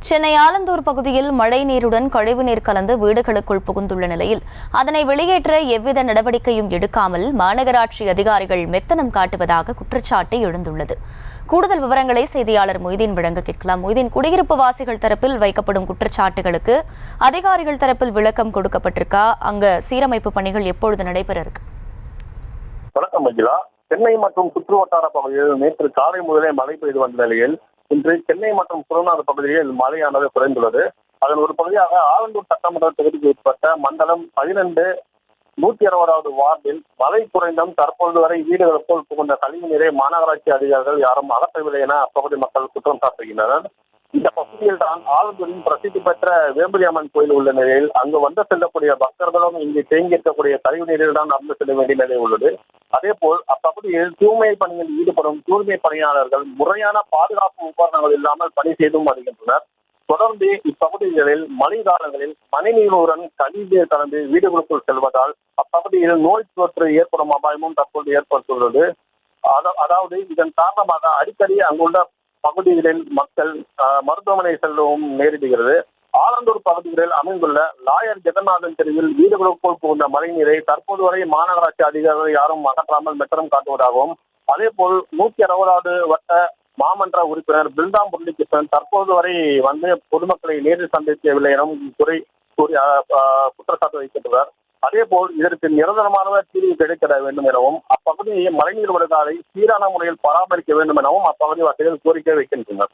சென்னை ஆலந்தூர் பகுதியில் மழை நீருடன் கழிவுநீர் கலந்து வீடுகளுக்குள் புகுந்துள்ள நிலையில் அதனை வெளியேற்ற எவ்வித நடவடிக்கையும் எடுக்காமல் மாநகராட்சி அதிகாரிகள் மெத்தனம் காட்டுவதாக குற்றச்சாட்டு எழுந்துள்ளது. கூடுதல் விவரங்களை செய்தியாளர் மொய்தீன் வழங்க கேட்கலாம். மொய்தீன், குடியிருப்பு வாசிகள் தரப்பில் வைக்கப்படும் குற்றச்சாட்டுகளுக்கு அதிகாரிகள் தரப்பில் விளக்கம் கொடுக்கப்பட்டிருக்கா? அங்க சீரமைப்பு பணிகள் எப்பொழுது நடைபெற இருக்கு? வணக்கம் மஞ்சுளா. சென்னை மற்றும் சுற்று வட்டார பகுதியில் நேற்று காலை முதலே மழை பெய்து வந்த நிலையில் இன்று சென்னை மற்றும் புறநகர் பகுதியில் மழையானது குறைந்துள்ளது. அதன் ஒரு பகுதியாக ஆலந்தூர் சட்டமன்ற தொகுதிக்கு உட்பட்ட மண்டலம் 12 160வது வார்டில் மழை குறைந்தும் தற்பொழுது வரை வீடுகளுக்குள் புகுந்த கழிவு நீரை மாநகராட்சி அதிகாரிகள் யாரும் அகற்றவில்லை என அப்பகுதி மக்கள் குற்றம் சாட்டுகின்றனர். இந்த பகுதியில் தான் ஆலந்தூரின் பிரசித்தி பெற்ற வேம்புலி அம்மன் கோயில் உள்ள நிலையில் அங்கு வந்து செல்லக்கூடிய பக்தர்களும் இங்கு தேங்கி இருக்கக்கூடிய கழிவு நீரில் தான் நடந்து செல்ல வேண்டிய நிலை உள்ளது. அதேபோல் அப்பகுதியில் தூய்மை பணியில் ஈடுபடும் தூய்மை பணியாளர்கள் முறையான பாதுகாப்பு உபகரணங்கள் இல்லாமல் பணி செய்தும் வருகின்றனர். தொடர்ந்து இப்பகுதிகளில் மழை காலங்களில் மழைநீருடன் கழிவுநீர் கலந்து வீடுகளுக்குள் செல்வதால் அப்பகுதியில் நோய் தொற்று ஏற்படும் அபாயமும் தற்போது ஏற்பட்டுள்ளது. அதாவது இதன் காரணமாக அடிக்கடி அங்குள்ள பகுதிகளில் மக்கள் மருத்துவமனை செல்லவும் நேரிடுகிறது. ஆலந்தூர் பகுதிகளில் அமைந்துள்ள லாயர் ஜெகநாதன் தெருவில் வீடுகளுக்குள் புகுந்த மழைநீரை தற்போது வரை மாநகராட்சி அதிகாரிகள் யாரும் அகற்றாமல் மெத்தனம் காட்டுவதாகவும், அதே போல் 160வது வட்ட மாமன்ற உறுப்பினர் பிருந்தா முரளிகிருஷ்ணன் தற்போது வரை வந்து பொதுமக்களை நேரில் சந்திக்கவில்லை எனவும் குற்றச்சாட்டு வைக்கப்பட்டுள்ளார். அதே போல் இதற்கு நிரந்தரமான தீர்வு கிடைக்க வேண்டும் எனவும் அப்பகுதியை மழைநீர் வடிகாலை சீரான முறையில் பராமரிக்க வேண்டும் எனவும் அப்பகுதி வாசிகள் கோரிக்கை வைக்கின்றனர்.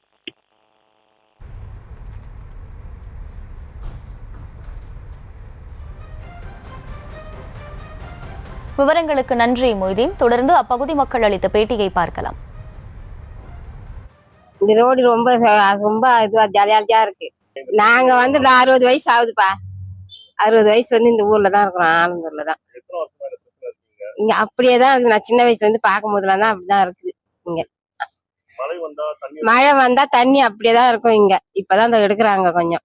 விவரங்களுக்கு நன்றி மொய்தீன். தொடர்ந்து அப்பகுதி மக்கள் அளித்த பேட்டியை பார்க்கலாம். இந்த ரோடு ரொம்ப இதுவா ஜாலியா இருக்கு. நாங்க வந்து 60 வயசு ஆகுதுப்பா. 60 வயசு வந்து இந்த ஊர்ல தான் இருக்கிறோம், ஆலந்தூர்ல தான். இங்க அப்படியேதான் இருக்கு. நான் சின்ன வயசுல இருந்து பார்க்கும் போதுலாம் தான் அப்படிதான் இருக்குது. இங்க மழை வந்தா தண்ணி அப்படியேதான் இருக்கும். இங்க இப்பதான் எடுக்கிறாங்க கொஞ்சம்.